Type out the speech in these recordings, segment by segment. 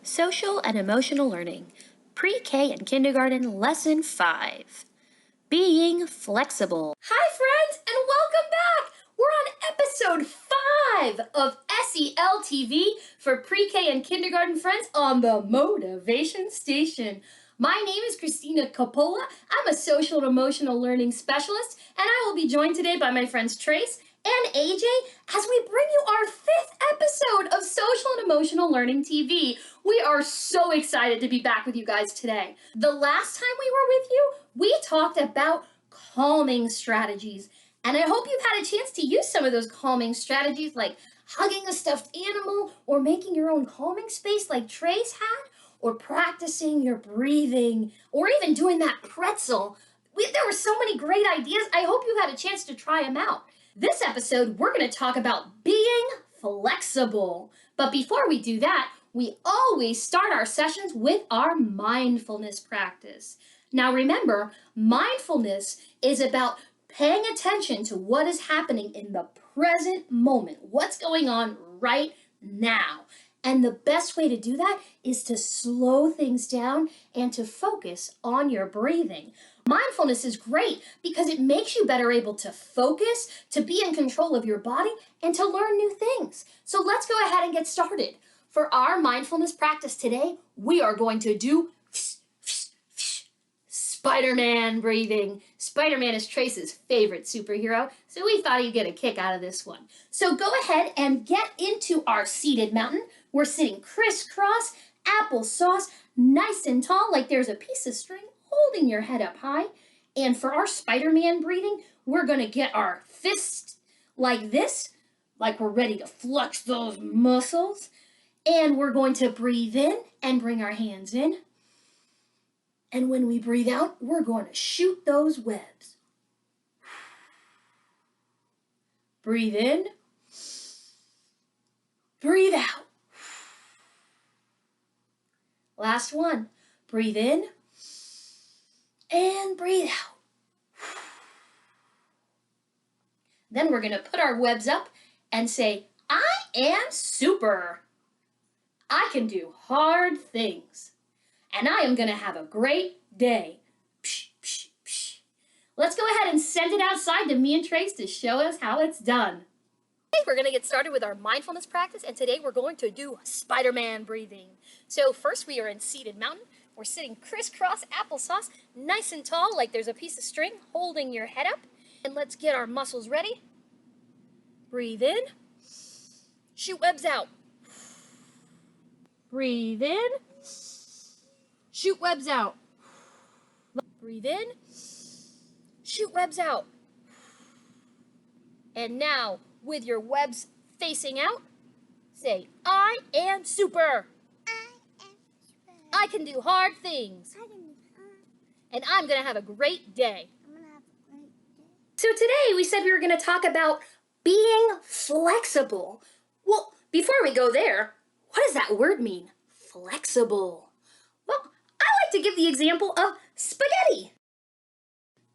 Social and Emotional Learning, Pre-K and Kindergarten, Lesson 5, Being Flexible. Hi friends, and welcome back! We're on episode 5 of SEL-TV for Pre-K and Kindergarten friends on the Motivation Station. My name is Christina Coppola. I'm a social and emotional learning specialist, and I will be joined today by my friends Trace and AJ as we bring you our 5th episode of Social and Emotional Learning TV. We are so excited to be back with you guys today. The last time we were with you, we talked about calming strategies, and I hope you've had a chance to use some of those calming strategies, like hugging a stuffed animal or making your own calming space like Trace had, or practicing your breathing, or even doing that pretzel. There were so many great ideas. I hope you had a chance to try them out. This episode, we're going to talk about being flexible. But before we do that, we always start our sessions with our mindfulness practice. Now remember, mindfulness is about paying attention to what is happening in the present moment, what's going on right now. And the best way to do that is to slow things down and to focus on your breathing. Mindfulness is great because it makes you better able to focus, to be in control of your body, and to learn new things. So let's go ahead and get started. For our mindfulness practice today, we are going to do Spider-Man breathing. Spider-Man is Trace's favorite superhero, so we thought he'd get a kick out of this one. So go ahead and get into our seated mountain. We're sitting crisscross, applesauce, nice and tall, like there's a piece of string holding your head up high. And for our Spider-Man breathing, we're going to get our fists like this, like we're ready to flex those muscles. And we're going to breathe in and bring our hands in. And when we breathe out, we're going to shoot those webs. Breathe in. Breathe out. Last one. Breathe in. And breathe out. Then we're going to put our webs up and say, I am super. I can do hard things. And I am going to have a great day. Psh, psh, psh. Let's go ahead and send it outside to me and Trace to show us how it's done. Okay, we're going to get started with our mindfulness practice, and today we're going to do Spider-Man breathing. So first we are in seated mountain. We're sitting crisscross applesauce, nice and tall, like there's a piece of string holding your head up. And let's get our muscles ready. Breathe in. Shoot webs out. Breathe in. Shoot webs out. Breathe in. Shoot webs out. And now, with your webs facing out, say, I am super. I can do hard things. And I'm going to have a great day. So today we said we were going to talk about being flexible. Well, before we go there, what does that word mean? Flexible. Well, I like to give the example of spaghetti.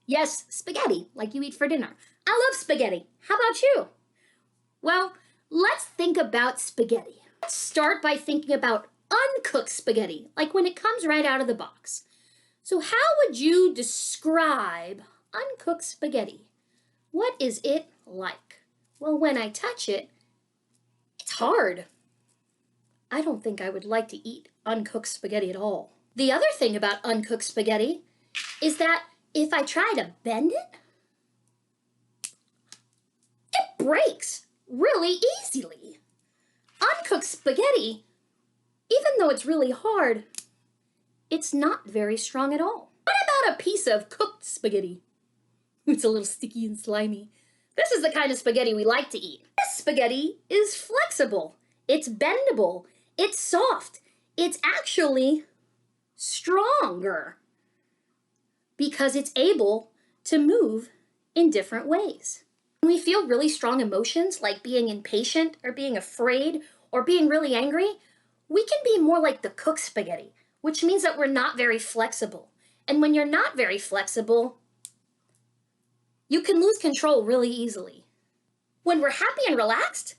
Yes, spaghetti, like you eat for dinner. I love spaghetti. How about you? Well, let's think about spaghetti. Let's start by thinking about uncooked spaghetti, like when it comes right out of the box. So how would you describe uncooked spaghetti? What is it like? Well, when I touch it, it's hard. I don't think I would like to eat uncooked spaghetti at all. The other thing about uncooked spaghetti is that if I try to bend it, it breaks really easily. Uncooked spaghetti, even though it's really hard, it's not very strong at all. What about a piece of cooked spaghetti? It's a little sticky and slimy. This is the kind of spaghetti we like to eat. This spaghetti is flexible. It's bendable. It's soft. It's actually stronger because it's able to move in different ways. When we feel really strong emotions like being impatient or being afraid or being really angry, we can be more like the cooked spaghetti, which means that we're not very flexible. And when you're not very flexible, you can lose control really easily. When we're happy and relaxed,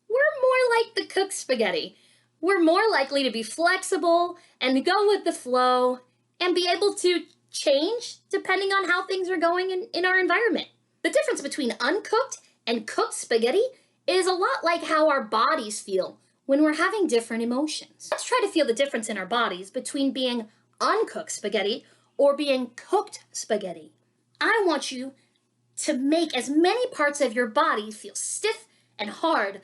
we're more like the cooked spaghetti. We're more likely to be flexible and go with the flow and be able to change depending on how things are going in our environment. The difference between uncooked and cooked spaghetti is a lot like how our bodies feel when we're having different emotions. Let's try to feel the difference in our bodies between being uncooked spaghetti or being cooked spaghetti. I want you to make as many parts of your body feel stiff and hard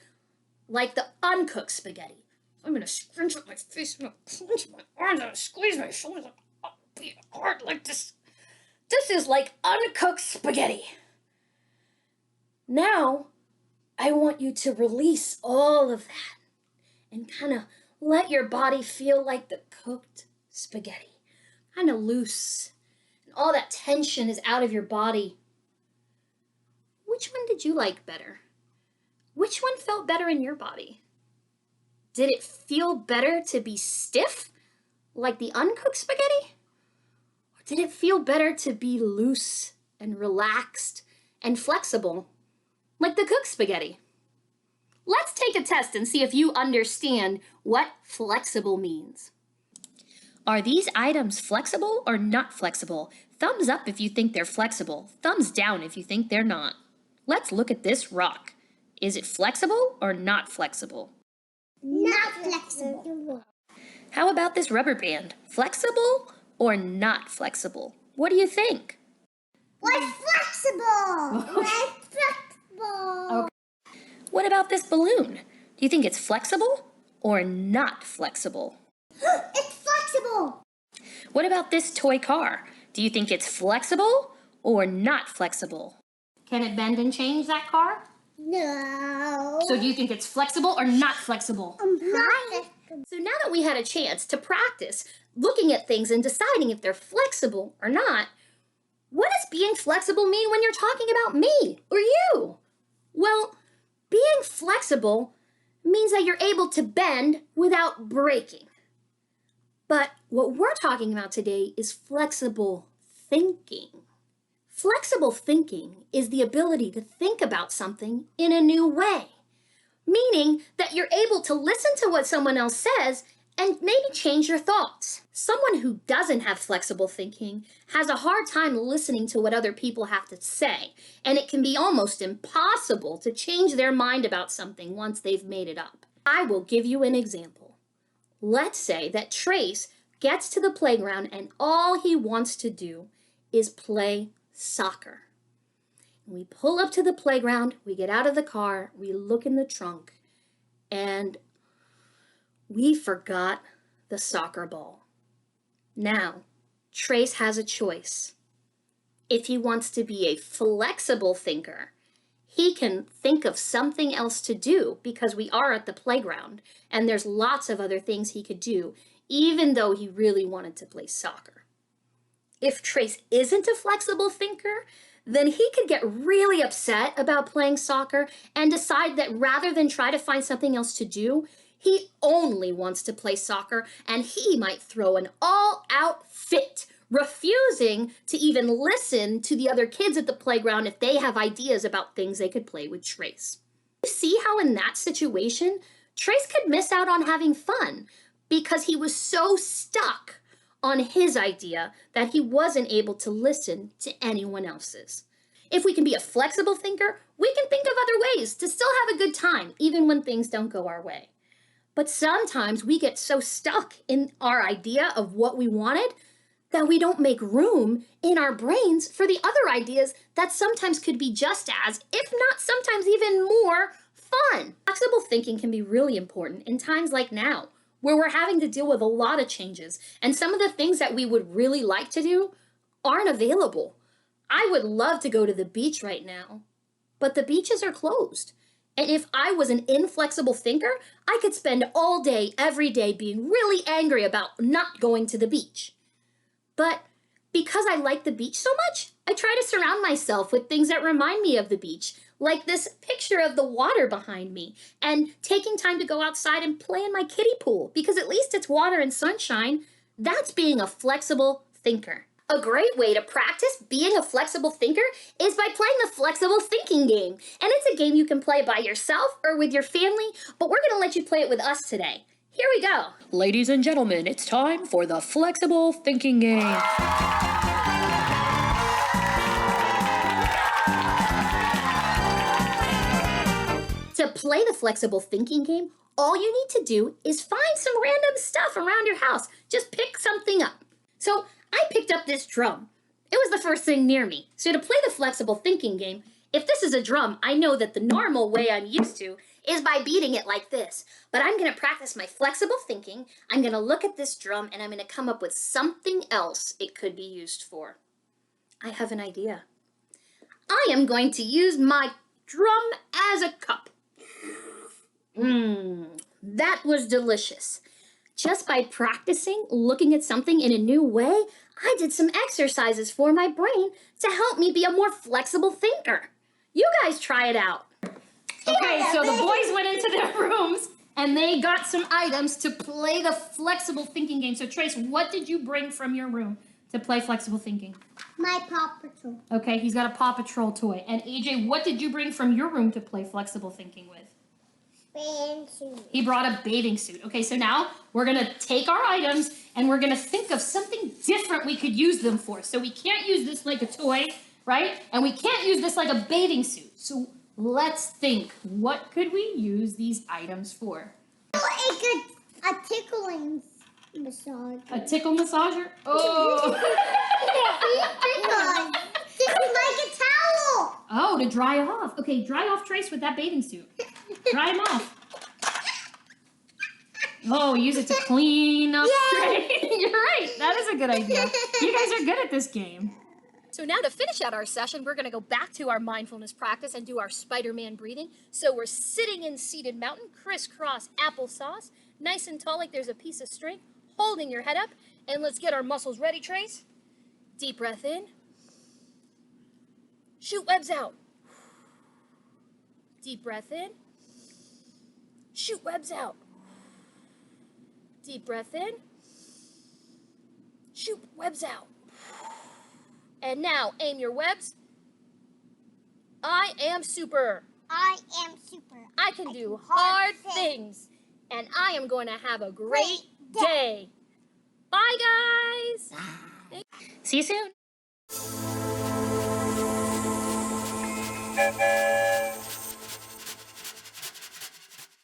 like the uncooked spaghetti. I'm going to scrunch up my face, I'm going to clench my arms, I'm going to squeeze my shoulders, I'll be hard like this. This is like uncooked spaghetti. Now, I want you to release all of that and kind of let your body feel like the cooked spaghetti. Kind of loose. And all that tension is out of your body. Which one did you like better? Which one felt better in your body? Did it feel better to be stiff, like the uncooked spaghetti? Or did it feel better to be loose and relaxed and flexible, like the cooked spaghetti? Let's take a test and see if you understand what flexible means. Are these items flexible or not flexible? Thumbs up if you think they're flexible. Thumbs down if you think they're not. Let's look at this rock. Is it flexible or not flexible? Not flexible. How about this rubber band? Flexible or not flexible? What do you think? What's flexible? What's flexible? Okay. What about this balloon? Do you think it's flexible or not flexible? It's flexible. What about this toy car? Do you think it's flexible or not flexible? Can it bend and change, that car? No. So do you think it's flexible or not flexible? Not flexible. So now that we had a chance to practice looking at things and deciding if they're flexible or not, what does being flexible mean when you're talking about me or you? Well, being flexible means that you're able to bend without breaking. But what we're talking about today is flexible thinking. Flexible thinking is the ability to think about something in a new way, meaning that you're able to listen to what someone else says and maybe change your thoughts. Someone who doesn't have flexible thinking has a hard time listening to what other people have to say, and it can be almost impossible to change their mind about something once they've made it up. I will give you an example. Let's say that Trace gets to the playground and all he wants to do is play soccer. We pull up to the playground, we get out of the car, we look in the trunk, and we forgot the soccer ball. Now, Trace has a choice. If he wants to be a flexible thinker, he can think of something else to do because we are at the playground and there's lots of other things he could do, even though he really wanted to play soccer. If Trace isn't a flexible thinker, then he could get really upset about playing soccer and decide that rather than try to find something else to do, he only wants to play soccer, and he might throw an all-out fit, refusing to even listen to the other kids at the playground if they have ideas about things they could play with Trace. You see how in that situation, Trace could miss out on having fun because he was so stuck on his idea that he wasn't able to listen to anyone else's. If we can be a flexible thinker, we can think of other ways to still have a good time, even when things don't go our way. But sometimes we get so stuck in our idea of what we wanted that we don't make room in our brains for the other ideas that sometimes could be just as, if not sometimes even more, fun. Flexible thinking can be really important in times like now, where we're having to deal with a lot of changes, and some of the things that we would really like to do aren't available. I would love to go to the beach right now, but the beaches are closed. And if I was an inflexible thinker, I could spend all day, every day, being really angry about not going to the beach. But because I like the beach so much, I try to surround myself with things that remind me of the beach, like this picture of the water behind me, and taking time to go outside and play in my kiddie pool, because at least it's water and sunshine. That's being a flexible thinker. A great way to practice being a flexible thinker is by playing the flexible thinking game. And it's a game you can play by yourself or with your family, but we're going to let you play it with us today. Here we go. Ladies and gentlemen, it's time for the flexible thinking game. To play the flexible thinking game, all you need to do is find some random stuff around your house. Just pick something up. So I picked up this drum. It was the first thing near me. So to play the flexible thinking game, if this is a drum, I know that the normal way I'm used to is by beating it like this. But I'm going to practice my flexible thinking. I'm going to look at this drum and I'm going to come up with something else it could be used for. I have an idea. I am going to use my drum as a cup. That was delicious. Just by practicing looking at something in a new way, I did some exercises for my brain to help me be a more flexible thinker. You guys try it out. Okay, so the boys went into their rooms and they got some items to play the flexible thinking game. So Trace, what did you bring from your room to play flexible thinking? My Paw Patrol. Okay, he's got a Paw Patrol toy. And AJ, what did you bring from your room to play flexible thinking with? Bathing suit. He brought a bathing suit. Okay, so now we're going to take our items and we're going to think of something different we could use them for. So we can't use this like a toy, right? And we can't use this like a bathing suit. So let's think, what could we use these items for? A tickling massage. A tickle massager? Oh! Tickle like a towel. Oh, to dry off. Okay, dry off Trace with that bathing suit. Dry him off. Oh, use it to clean up Trace. You're right. That is a good idea. You guys are good at this game. So now to finish out our session, we're going to go back to our mindfulness practice and do our Spider-Man breathing. So we're sitting in seated mountain, crisscross applesauce, nice and tall like there's a piece of string, holding your head up. And let's get our muscles ready, Trace. Deep breath in. Shoot webs out. Deep breath in. Shoot webs out. Deep breath in. Shoot webs out. And now aim your webs. I am super. I am super. I can do hard things. And I am going to have a great day. Bye, guys. Bye. See you soon.